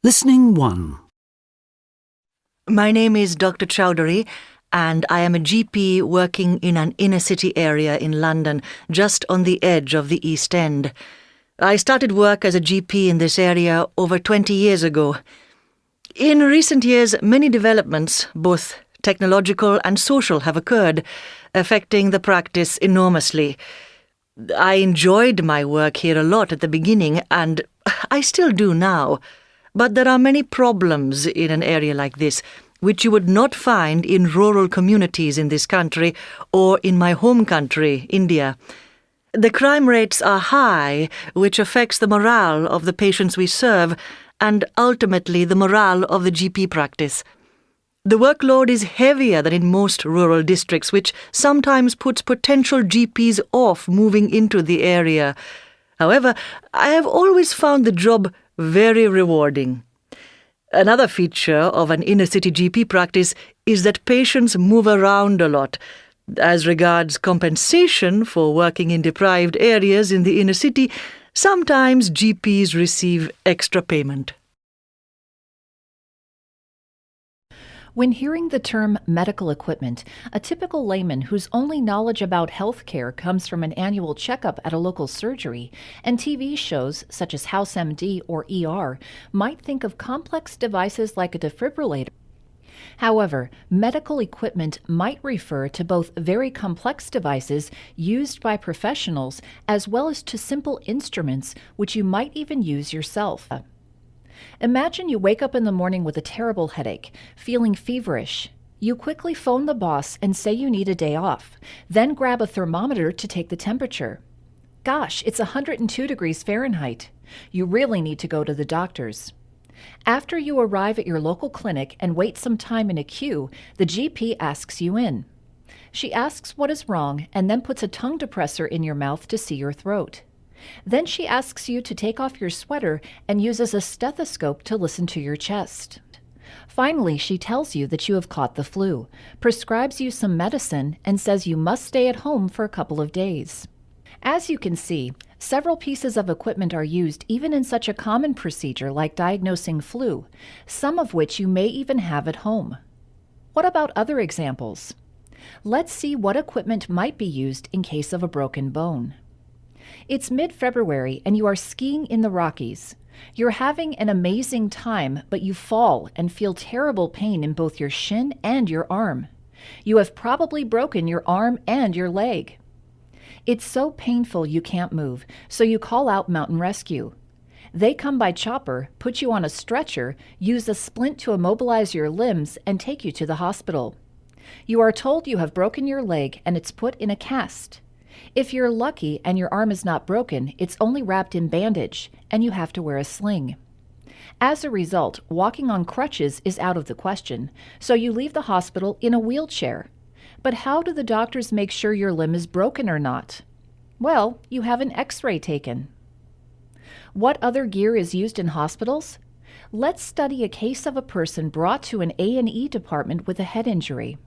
Listening 1. My name is Dr. Chowdhury, and I am a GP working in an inner-city area in London, just on the edge of the East End. I started work as a GP in this area over 20 years ago. In recent years, many developments, both technological and social, have occurred, affecting the practice enormously. I enjoyed my work here a lot at the beginning, and I still do now. But there are many problems in an area like this, which you would not find in rural communities in this country or in my home country, India. The crime rates are high, which affects the morale of the patients we serve and ultimately the morale of the GP practice. The workload is heavier than in most rural districts, which sometimes puts potential GPs off moving into the area. However, I have always found the job very rewarding. Another feature of an inner-city GP practice is that patients move around a lot. As regards compensation for working in deprived areas in the inner city, sometimes GPs receive extra payment. When hearing the term medical equipment, a typical layman whose only knowledge about healthcare comes from an annual checkup at a local surgery and TV shows such as House MD or ER might think of complex devices like a defibrillator. However, medical equipment might refer to both very complex devices used by professionals as well as to simple instruments which you might even use yourself. Imagine you wake up in the morning with a terrible headache, feeling feverish. You quickly phone the boss and say you need a day off, then grab a thermometer to take the temperature. Gosh, it's 102 degrees Fahrenheit. You really need to go to the doctor's. After you arrive at your local clinic and wait some time in a queue, the GP asks you in. She asks what is wrong and then puts a tongue depressor in your mouth to see your throat. Then she asks you to take off your sweater and uses a stethoscope to listen to your chest. Finally, she tells you that you have caught the flu, prescribes you some medicine, and says you must stay at home for a couple of days. As you can see, several pieces of equipment are used even in such a common procedure like diagnosing flu, some of which you may even have at home. What about other examples? Let's see what equipment might be used in case of a broken bone. It's mid-February and you are skiing in the Rockies. You're having an amazing time, but you fall and feel terrible pain in both your shin and your arm. You have probably broken your arm and your leg. It's so painful you can't move, so you call out Mountain Rescue. They come by chopper, put you on a stretcher, use a splint to immobilize your limbs, and take you to the hospital. You are told you have broken your leg and it's put in a cast. If you're lucky and your arm is not broken, it's only wrapped in bandage, and you have to wear a sling. As a result, walking on crutches is out of the question, so you leave the hospital in a wheelchair. But how do the doctors make sure your limb is broken or not? Well, you have an X-ray taken. What other gear is used in hospitals? Let's study a case of a person brought to an A&E department with a head injury.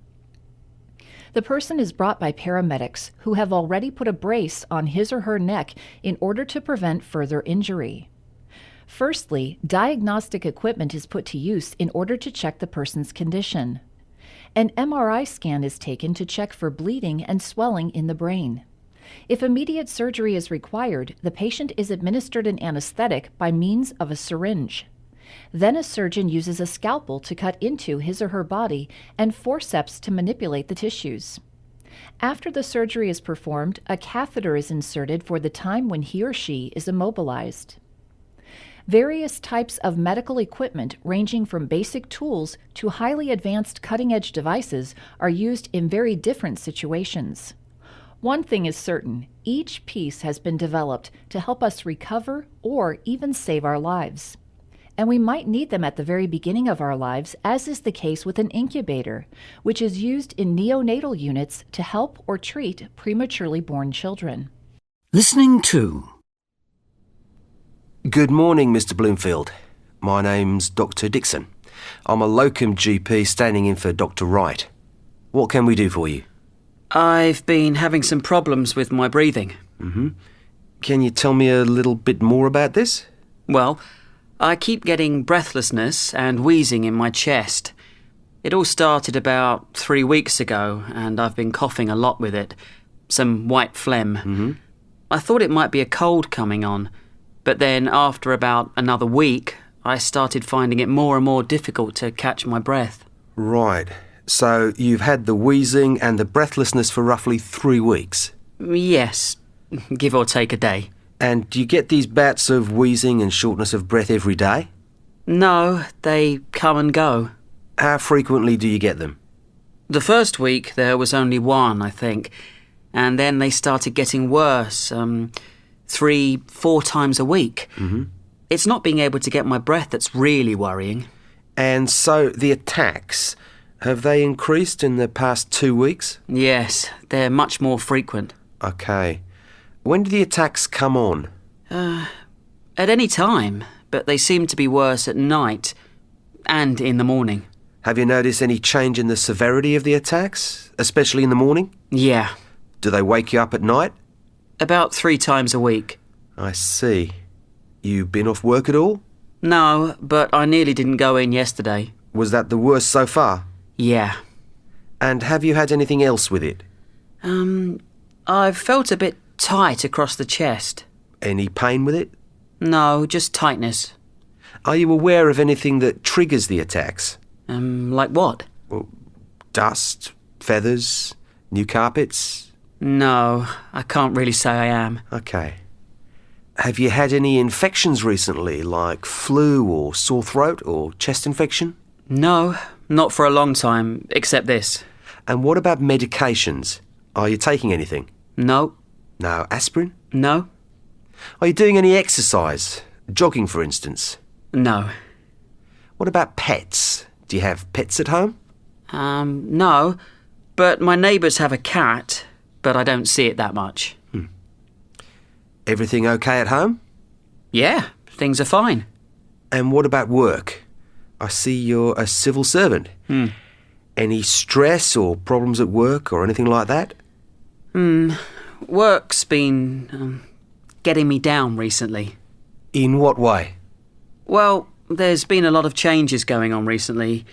The person is brought by paramedics who have already put a brace on his or her neck in order to prevent further injury. Firstly, diagnostic equipment is put to use in order to check the person's condition. An MRI scan is taken to check for bleeding and swelling in the brain. If immediate surgery is required, the patient is administered an anesthetic by means of a syringe. Then a surgeon uses a scalpel to cut into his or her body and forceps to manipulate the tissues. After the surgery is performed, a catheter is inserted for the time when he or she is immobilized. Various types of medical equipment, ranging from basic tools to highly advanced cutting-edge devices, are used in very different situations. One thing is certain, each piece has been developed to help us recover or even save our lives. And we might need them at the very beginning of our lives, as is the case with an incubator, which is used in neonatal units to help or treat prematurely born children. Listening 2. Good morning, Mr. Bloomfield. My name's Dr. Dixon. I'm a locum GP standing in for Dr. Wright. What can we do for you? I've been having some problems with my breathing. Can you tell me a little bit more about this? Well, I keep getting breathlessness and wheezing in my chest. It all started about 3 weeks ago, and I've been coughing a lot with it. Some white phlegm. Mm-hmm. I thought it might be a cold coming on, but then after about another week, I started finding it more and more difficult to catch my breath. Right. So you've had the wheezing and the breathlessness for roughly 3 weeks? Yes, give or take a day. And do you get these bouts of wheezing and shortness of breath every day? No, they come and go. How frequently do you get them? The first week there was only one, I think, and then they started getting worse, 3-4 times a week. Mm-hmm. It's not being able to get my breath that's really worrying. And so the attacks, have they increased in the past 2 weeks? Yes, they're much more frequent. Okay. When do the attacks come on? At any time, but they seem to be worse at night and in the morning. Have you noticed any change in the severity of the attacks, especially in the morning? Yeah, Do they wake you up at night? about 3 times a week. I see. You been off work at all? No, but I nearly didn't go in yesterday. Was that the worst so far? Yeah. And have you had anything else with it? I've felt a bit tight across the chest. Any pain with it? No, just tightness. Are you aware of anything that triggers the attacks? Like what? Dust, feathers, new carpets? No, I can't really say I am. Okay. Have you had any infections recently, like flu or sore throat or chest infection? No, not for a long time, except this. And what about medications? Are you taking anything? No, No aspirin? no, Are you doing any exercise? Jogging, for instance? no. What about pets? Do you have pets at home? No, but my neighbours have a cat, but I don't see it that much. Everything okay at home? Yeah, things are fine. And what about work? I see you're a civil servant. Any stress or problems at work or anything like that? Work's been getting me down recently. In what way? Well, there's been a lot of changes going on recently,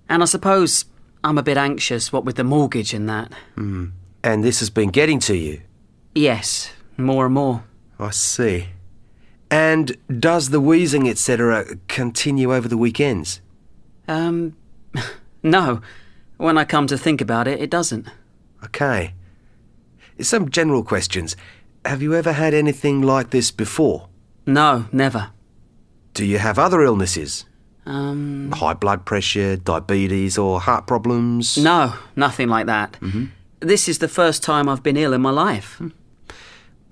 and I suppose I'm a bit anxious, what with the mortgage and that. And this has been getting to you? Yes, more and more. I see. And does the wheezing, etc., continue over the weekends? No. When I come to think about it, it doesn't. Okay. Some general questions. Have you ever had anything like this before? No, never. Do you have other illnesses? High blood pressure, diabetes, or heart problems? No, nothing like that. This is the first time I've been ill in my life.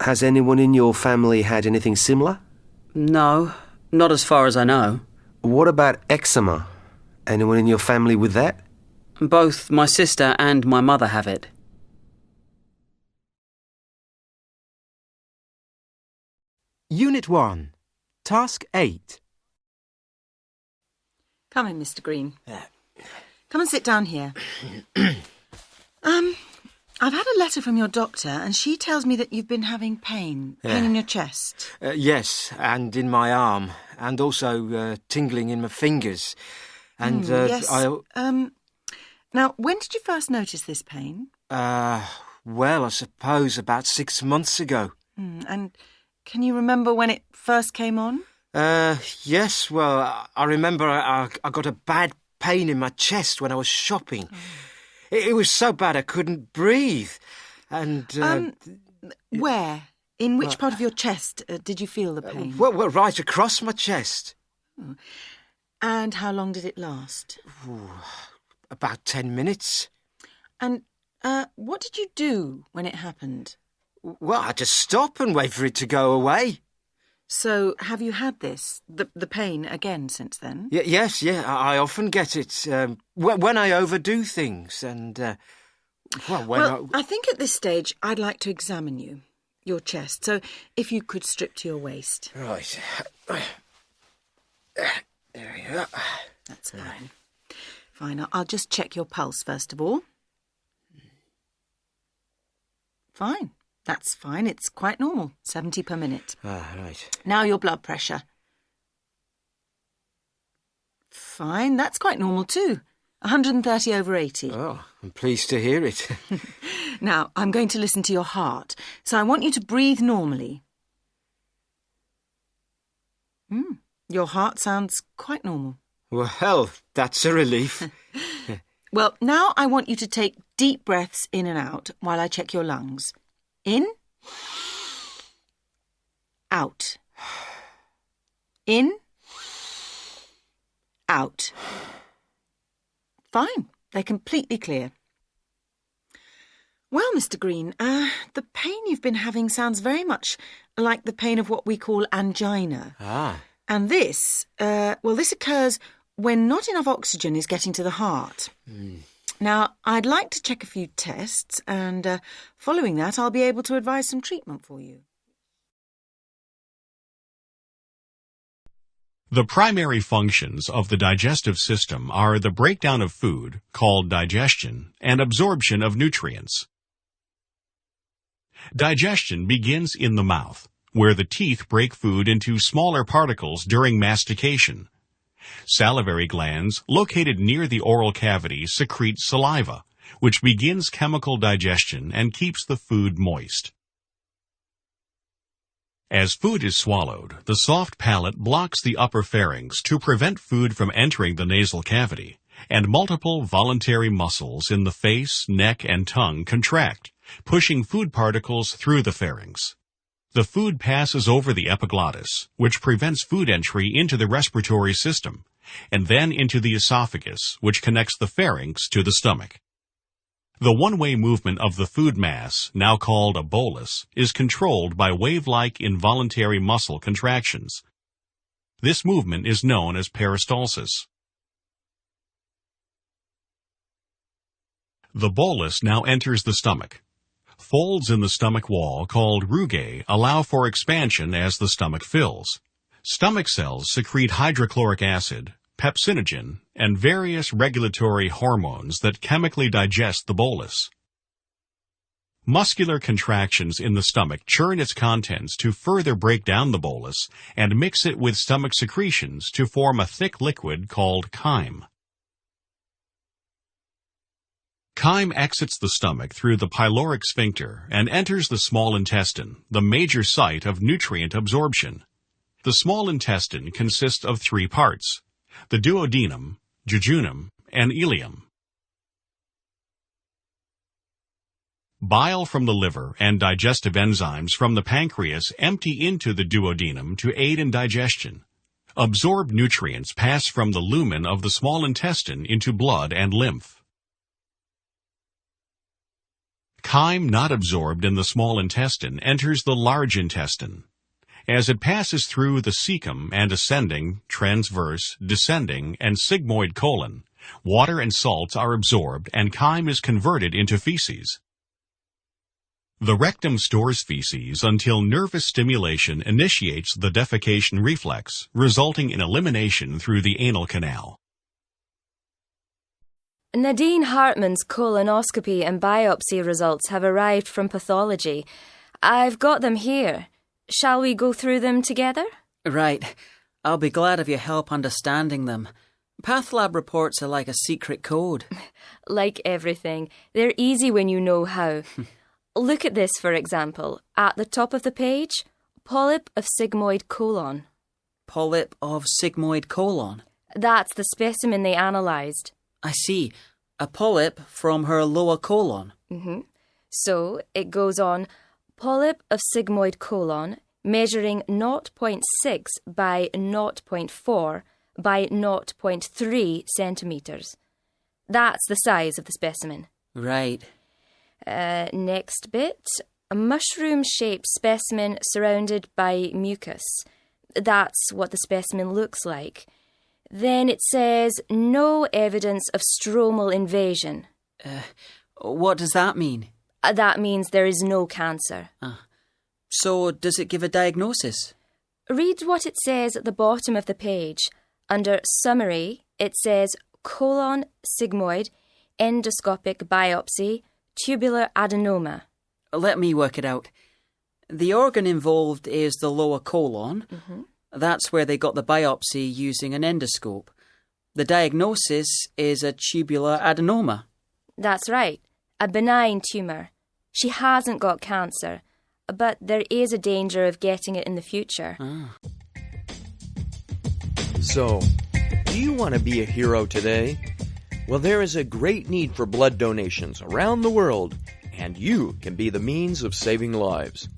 Has anyone in your family had anything similar? No, not as far as I know. What about eczema? Anyone in your family with that? Both my sister and my mother have it. Unit 1, Task 8. Come in, Mr. Green. Come and sit down here. I've had a letter from your doctor, and she tells me that you've been having pain in your chest. Yes, and in my arm, and also tingling in my fingers. And Yes. Now, when did you first notice this pain? Well, I suppose about 6 months ago. And can you remember when it first came on? Yes, well, I remember I got a bad pain in my chest when I was shopping. It was so bad I couldn't breathe. And... Where? In which part of your chest did you feel the pain? well, right across my chest. And how long did it last? About 10 minutes. And what did you do when it happened? Well, I just stop and wait for it to go away. So, have you had this, the pain, again since then? Yes, I often get it when I overdo things and, I think at this stage I'd like to examine you, your chest, so if you could strip to your waist. Right. There we are. That's fine. Fine, I'll just check your pulse first of all. Fine. That's fine. It's quite normal. 70 per minute. Right. Now your blood pressure. fine. That's quite normal too. 130/80. Oh, I'm pleased to hear it. Now, I'm going to listen to your heart, so I want you to breathe normally. Your heart sounds quite normal. Well, that's a relief. Well, now I want you to take deep breaths in and out while I check your lungs. In. Out. In. Out. Fine. They're completely clear. Well, Mr. Green, the pain you've been having sounds very much like the pain of what we call angina. Ah. And this occurs when not enough oxygen is getting to the heart. Now, I'd like to check a few tests, and following that, I'll be able to advise some treatment for you. The primary functions of the digestive system are the breakdown of food, called digestion, and absorption of nutrients. Digestion begins in the mouth, where the teeth break food into smaller particles during mastication. Salivary glands located near the oral cavity secrete saliva, which begins chemical digestion and keeps the food moist. As food is swallowed, the soft palate blocks the upper pharynx to prevent food from entering the nasal cavity, and multiple voluntary muscles in the face, neck, and tongue contract, pushing food particles through the pharynx. The food passes over the epiglottis, which prevents food entry into the respiratory system, and then into the esophagus, which connects the pharynx to the stomach. The one-way movement of the food mass, now called a bolus, is controlled by wave-like involuntary muscle contractions. This movement is known as peristalsis. The bolus now enters the stomach. Folds in the stomach wall called rugae allow for expansion as the stomach fills. Stomach cells secrete hydrochloric acid, pepsinogen, and various regulatory hormones that chemically digest the bolus. Muscular contractions in the stomach churn its contents to further break down the bolus and mix it with stomach secretions to form a thick liquid called chyme. Chyme exits the stomach through the pyloric sphincter and enters the small intestine, the major site of nutrient absorption. The small intestine consists of three parts: the duodenum, jejunum, and ileum. Bile from the liver and digestive enzymes from the pancreas empty into the duodenum to aid in digestion. Absorbed nutrients pass from the lumen of the small intestine into blood and lymph. Chyme not absorbed in the small intestine enters the large intestine. As it passes through the cecum and ascending, transverse, descending, and sigmoid colon, water and salts are absorbed and chyme is converted into feces. The rectum stores feces until nervous stimulation initiates the defecation reflex, resulting in elimination through the anal canal. Nadine Hartman's colonoscopy and biopsy results have arrived from pathology. I've got them here. Shall we go through them together? Right. I'll be glad of your help understanding them. Path lab reports are like a secret code. Like everything, they're easy when you know how. Look at this, for example. At the top of the page, polyp of sigmoid colon. Polyp of sigmoid colon? That's the specimen they analysed. I see. A polyp from her lower colon. So it goes on, polyp of sigmoid colon, measuring 0.6 by 0.4 by 0.3 centimetres. That's the size of the specimen. Right. Next bit, a mushroom-shaped specimen surrounded by mucus. That's what the specimen looks like. Then it says, no evidence of stromal invasion. What does that mean? That means there is no cancer. So, does it give a diagnosis? Read what it says at the bottom of the page. Under summary, it says colon sigmoid, endoscopic biopsy, tubular adenoma. Let me work it out. The organ involved is the lower colon. That's where they got the biopsy using an endoscope. The diagnosis is a tubular adenoma. That's right, a benign tumour. She hasn't got cancer, but there is a danger of getting it in the future. So, do you want to be a hero today? Well, there is a great need for blood donations around the world, and you can be the means of saving lives.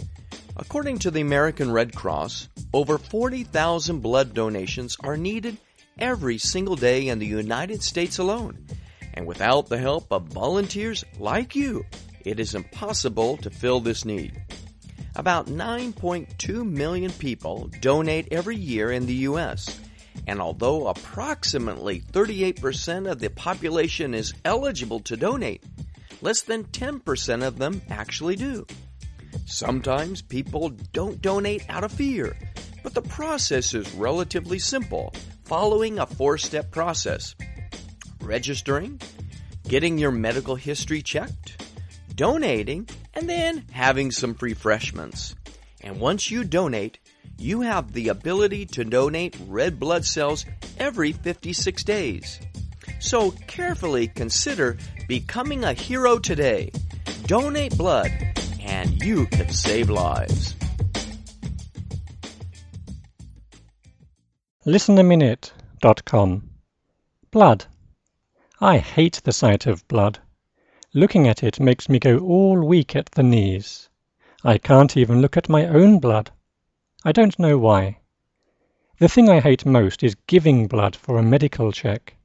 According to the American Red Cross, over 40,000 blood donations are needed every single day in the United States alone. And without the help of volunteers like you, it is impossible to fill this need. About 9.2 million people donate every year in the U.S., and although approximately 38% of the population is eligible to donate, less than 10% of them actually do. Sometimes people don't donate out of fear, but the process is relatively simple, following a 4-step process: registering, getting your medical history checked, donating, and then having some refreshments. And once you donate, you have the ability to donate red blood cells every 56 days. So carefully consider becoming a hero today. Donate blood, and you can save lives. ListenAminute.com. Blood. I hate the sight of blood. Looking at it makes me go all weak at the knees. I can't even look at my own blood. I don't know why. The thing I hate most is giving blood for a medical check.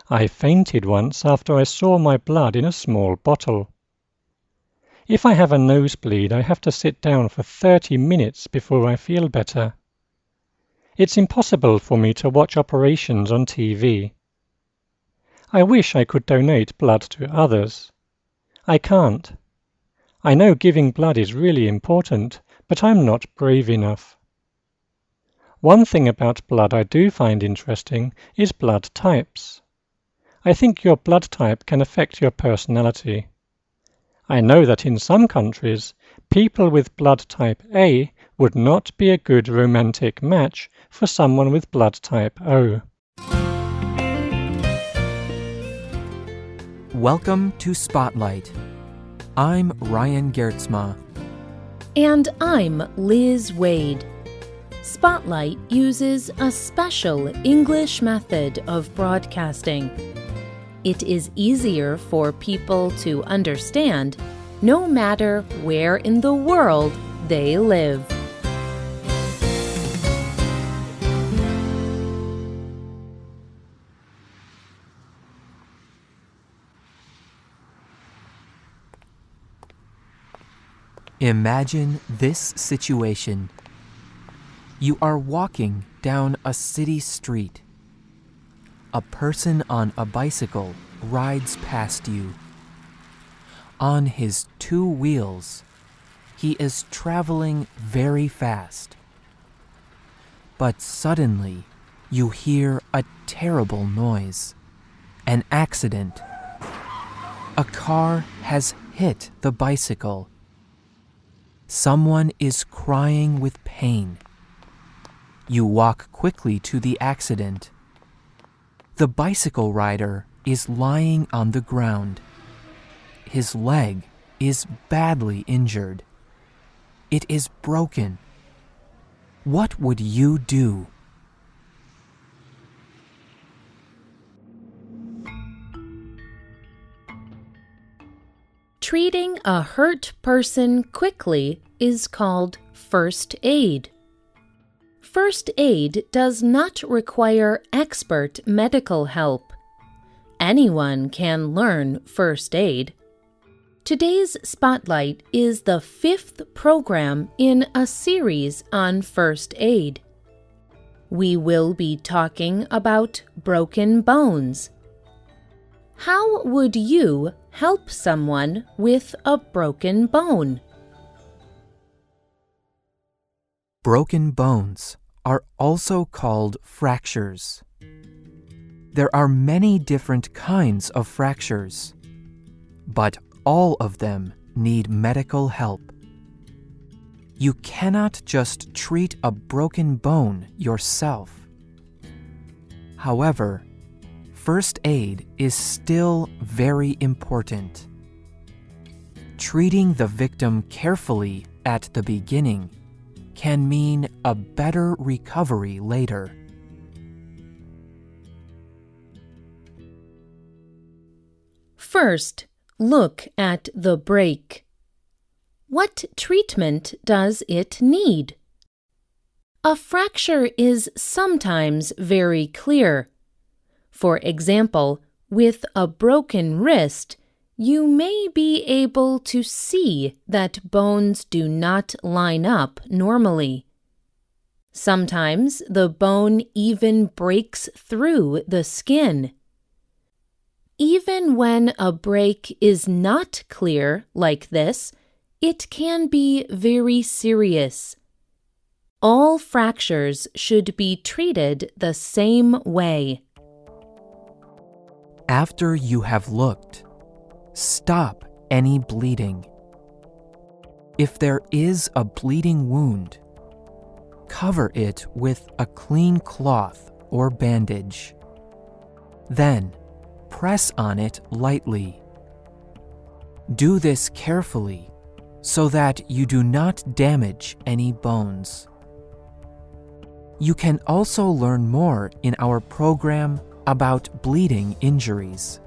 I fainted once after I saw my blood in a small bottle. If I have a nosebleed, I have to sit down for 30 minutes before I feel better. It's impossible for me to watch operations on TV. I wish I could donate blood to others. I can't. I know giving blood is really important, but I'm not brave enough. One thing about blood I do find interesting is blood types. I think your blood type can affect your personality. I know that in some countries, people with blood type A would not be a good romantic match for someone with blood type O. Welcome to Spotlight. I'm Ryan Gertzma. And I'm Liz Wade. Spotlight uses a special English method of broadcasting. It is easier for people to understand no matter where in the world they live. Imagine this situation. You are walking down a city street. A person on a bicycle rides past you. On his 2 wheels, he is traveling very fast. But suddenly, you hear a terrible noise. An accident. A car has hit the bicycle. Someone is crying with pain. You walk quickly to the accident. The bicycle rider is lying on the ground. His leg is badly injured. It is broken. What would you do? Treating a hurt person quickly is called first aid. First aid does not require expert medical help. Anyone can learn first aid. Today's Spotlight is the 5th program in a series on first aid. We will be talking about broken bones. How would you help someone with a broken bone? Broken bones are also called fractures. There are many different kinds of fractures, but all of them need medical help. You cannot just treat a broken bone yourself. However, first aid is still very important. Treating the victim carefully at the beginning can mean a better recovery later. First, look at the break. What treatment does it need? A fracture is sometimes very clear. For example, with a broken wrist, you may be able to see that bones do not line up normally. Sometimes the bone even breaks through the skin. Even when a break is not clear like this, it can be very serious. All fractures should be treated the same way. After you have looked, stop any bleeding. If there is a bleeding wound, cover it with a clean cloth or bandage. Then, press on it lightly. Do this carefully so that you do not damage any bones. You can also learn more in our program about bleeding injuries.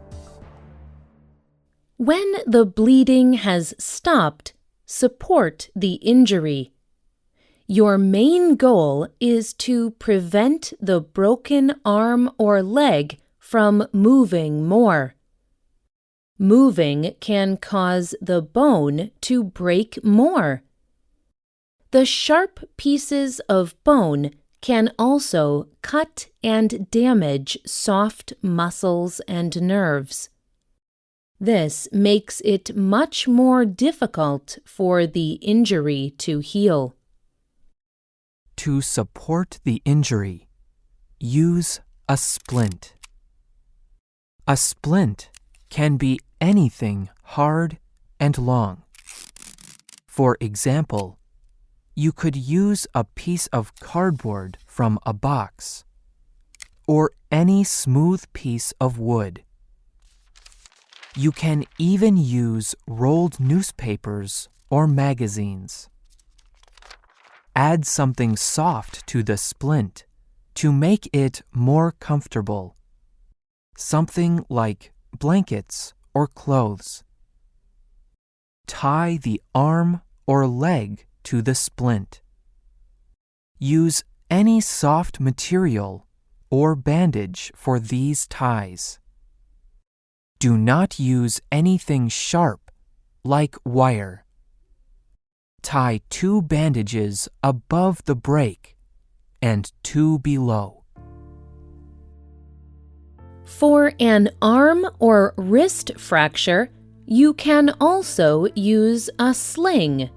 When the bleeding has stopped, support the injury. Your main goal is to prevent the broken arm or leg from moving more. Moving can cause the bone to break more. The sharp pieces of bone can also cut and damage soft muscles and nerves. This makes it much more difficult for the injury to heal. To support the injury, use a splint. A splint can be anything hard and long. For example, you could use a piece of cardboard from a box, or any smooth piece of wood. You can even use rolled newspapers or magazines. Add something soft to the splint to make it more comfortable. Something like blankets or clothes. Tie the arm or leg to the splint. Use any soft material or bandage for these ties. Do not use anything sharp like wire. Tie 2 bandages above the break and 2 below. For an arm or wrist fracture, you can also use a sling.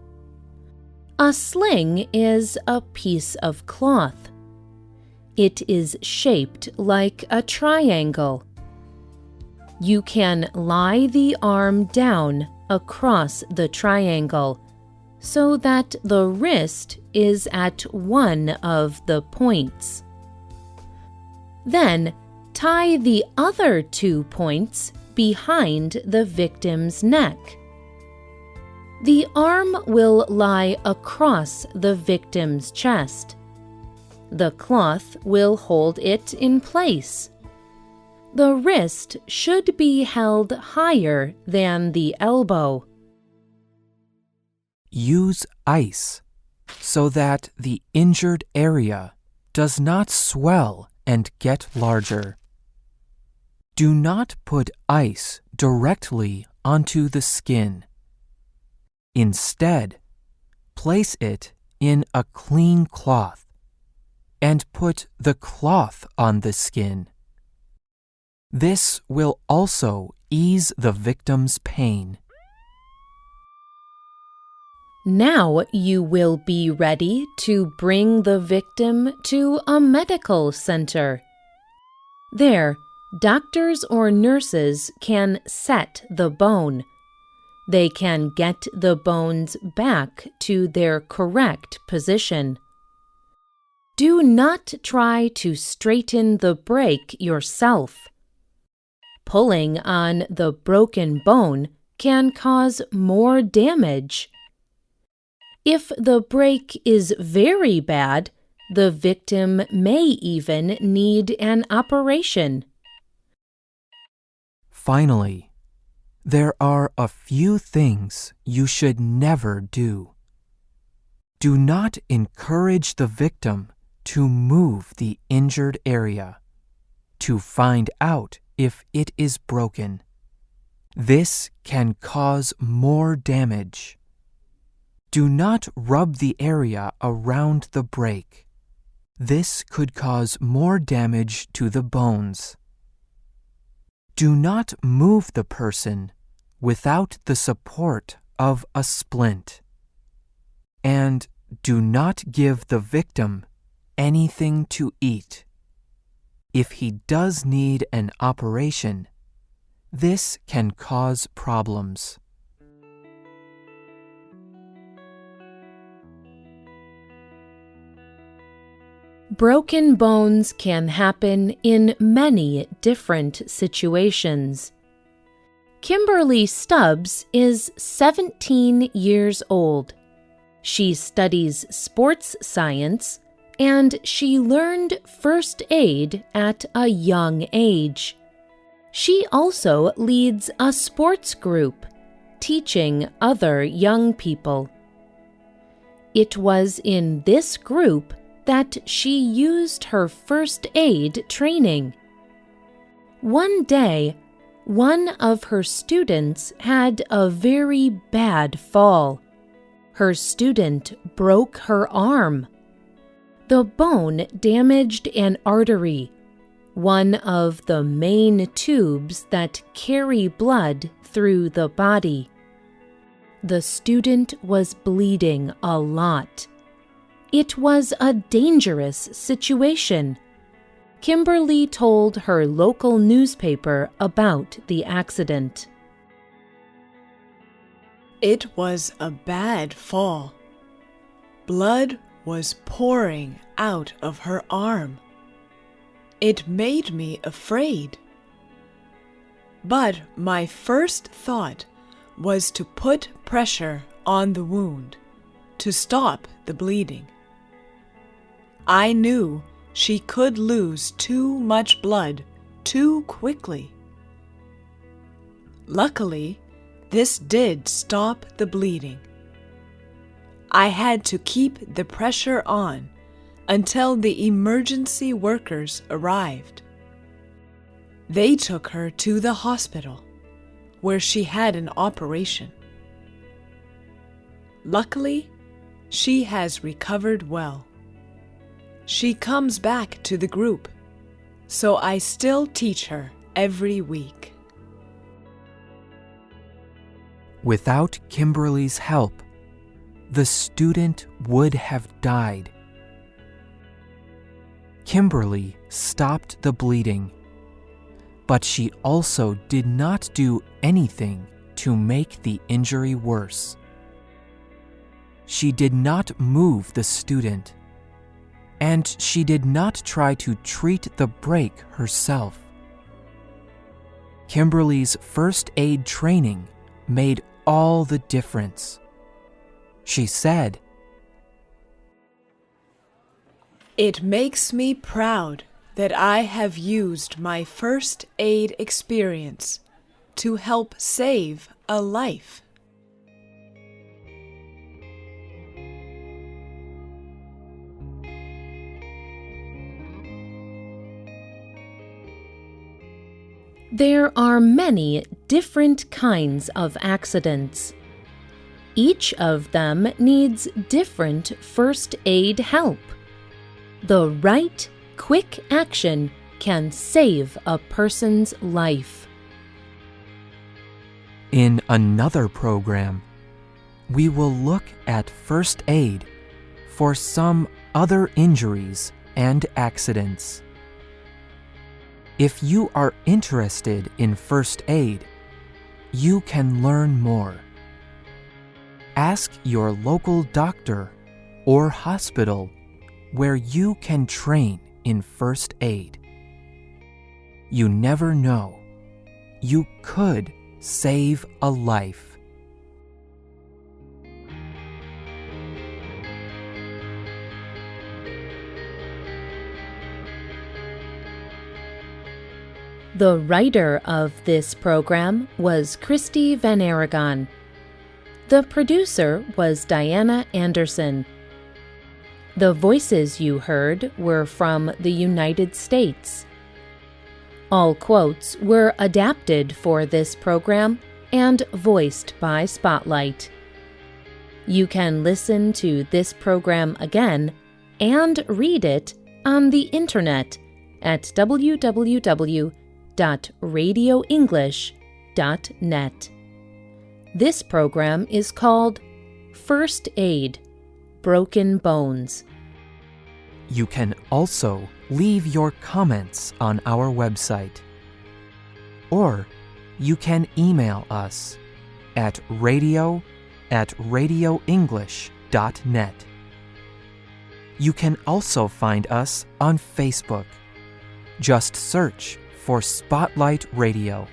A sling is a piece of cloth. It is shaped like a triangle. You can lie the arm down across the triangle so that the wrist is at one of the points. Then, tie the other 2 points behind the victim's neck. The arm will lie across the victim's chest. The cloth will hold it in place. The wrist should be held higher than the elbow. Use ice so that the injured area does not swell and get larger. Do not put ice directly onto the skin. Instead, place it in a clean cloth and put the cloth on the skin. This will also ease the victim's pain. Now you will be ready to bring the victim to a medical center. There, doctors or nurses can set the bone. They can get the bones back to their correct position. Do not try to straighten the break yourself. Pulling on the broken bone can cause more damage. If the break is very bad, the victim may even need an operation. Finally, there are a few things you should never do. Do not encourage the victim to move the injured area to find out if it is broken. This can cause more damage. Do not rub the area around the break. This could cause more damage to the bones. Do not move the person without the support of a splint. And do not give the victim anything to eat. If he does need an operation, this can cause problems. Broken bones can happen in many different situations. Kimberly Stubbs is 17 years old. She studies sports science, and she learned first aid at a young age. She also leads a sports group, teaching other young people. It was in this group that she used her first aid training. One day, one of her students had a very bad fall. Her student broke her arm. The bone damaged an artery, one of the main tubes that carry blood through the body. The student was bleeding a lot. It was a dangerous situation. Kimberly told her local newspaper about the accident. It was a bad fall. Blood was pouring out of her arm. It made me afraid. But my first thought was to put pressure on the wound to stop the bleeding. I knew she could lose too much blood too quickly. Luckily, this did stop the bleeding. I had to keep the pressure on until the emergency workers arrived. They took her to the hospital, where she had an operation. Luckily, she has recovered well. She comes back to the group, so I still teach her every week. Without Kimberly's help, the student would have died. Kimberly stopped the bleeding, but she also did not do anything to make the injury worse. She did not move the student, and she did not try to treat the break herself. Kimberly's first aid training made all the difference. She said, "It makes me proud that I have used my first aid experience to help save a life." There are many different kinds of accidents. Each of them needs different first aid help. The right, quick action can save a person's life. In another program, we will look at first aid for some other injuries and accidents. If you are interested in first aid, you can learn more. Ask your local doctor or hospital where you can train in first aid. You never know. you could save a life. The writer of this program was Christy Van Aragon. The producer was Diana Anderson. The voices you heard were from the United States. All quotes were adapted for this program and voiced by Spotlight. You can listen to this program again and read it on the internet at www.radioenglish.net. This program is called First Aid – Broken Bones. You can also leave your comments on our website. Or you can email us at radio@radioenglish.net. You can also find us on Facebook. Just search for Spotlight Radio.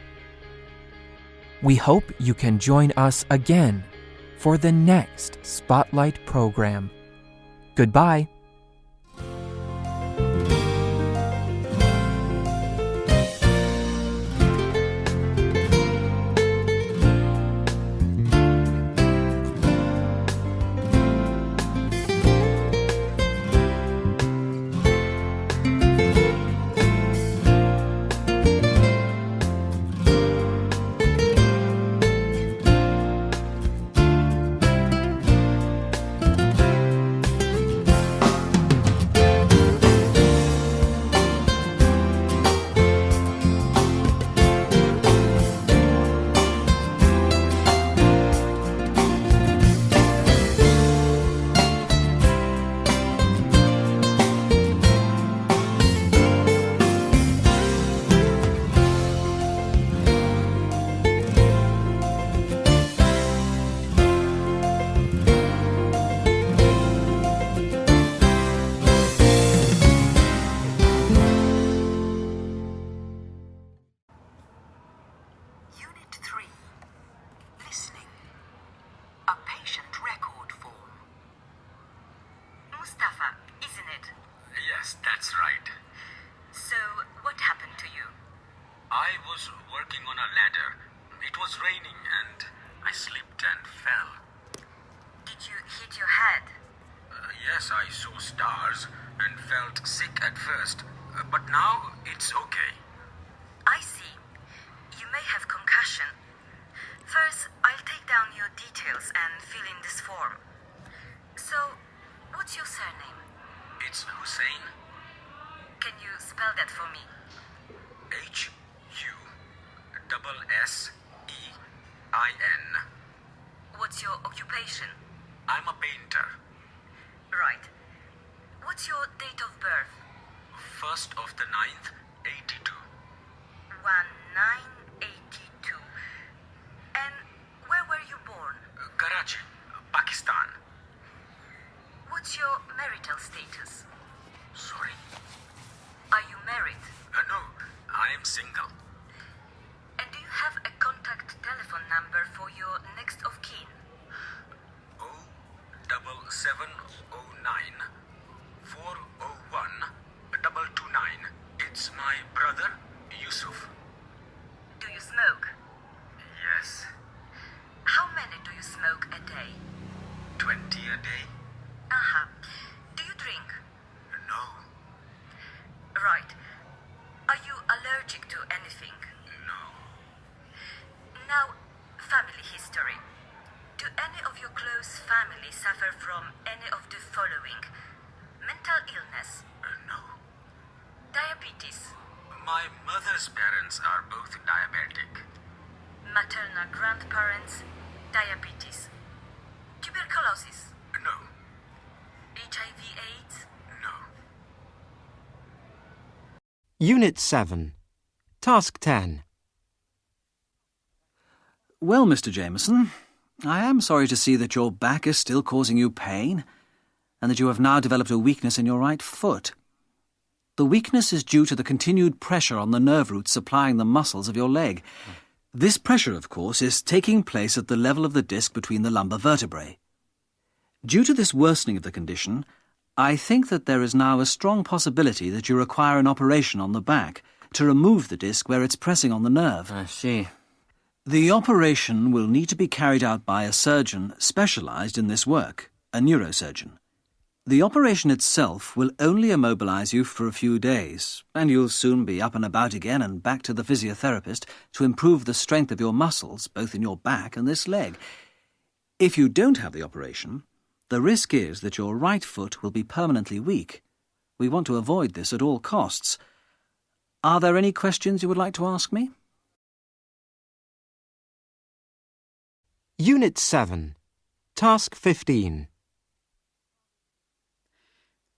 We hope you can join us again for the next Spotlight program. Goodbye. What's your occupation? I'm a painter. Right. What's your date of birth? 1st of the 9th, 82. 1982. And where were you born? Karachi, Pakistan. What's your marital status? Sorry? Are you married? No, I am single. And do you have a contact telephone number for your next of kin? 07709 401 229. It's my brother, Yusuf. Do you smoke? Yes. How many do you smoke a day? 20 a day. Uh-huh. Do you drink? No. Right. Are you allergic to anything? No. Now, family history. Do any of your close family suffer from any of the following? Mental illness? No. Diabetes? My mother's parents are both diabetic. Maternal grandparents? Diabetes? Tuberculosis? No. HIV/AIDS? No. Unit 7. Task 10. Well, Mr. Jameson, I am sorry to see that your back is still causing you pain, and that you have now developed a weakness in your right foot. The weakness is due to the continued pressure on the nerve roots supplying the muscles of your leg. This pressure, of course, is taking place at the level of the disc between the lumbar vertebrae. Due to this worsening of the condition, I think that there is now a strong possibility that you require an operation on the back to remove the disc where it's pressing on the nerve. I see. The operation will need to be carried out by a surgeon specialised in this work, a neurosurgeon. The operation itself will only immobilise you for a few days, and you'll soon be up and about again and back to the physiotherapist to improve the strength of your muscles, both in your back and this leg. If you don't have the operation, the risk is that your right foot will be permanently weak. We want to avoid this at all costs. Are there any questions you would like to ask me? Unit 7. Task 15.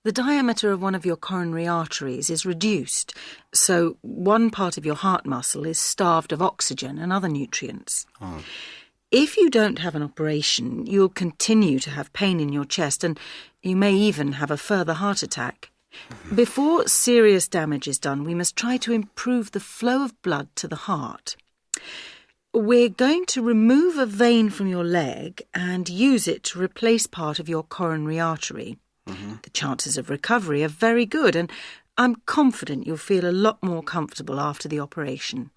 The diameter of one of your coronary arteries is reduced, so one part of your heart muscle is starved of oxygen and other nutrients. If you don't have an operation, you'll continue to have pain in your chest and you may even have a further heart attack. Before serious damage is done, we must try to improve the flow of blood to the heart. We're going to remove a vein from your leg and use it to replace part of your coronary artery. The chances of recovery are very good, and I'm confident you'll feel a lot more comfortable after the operation.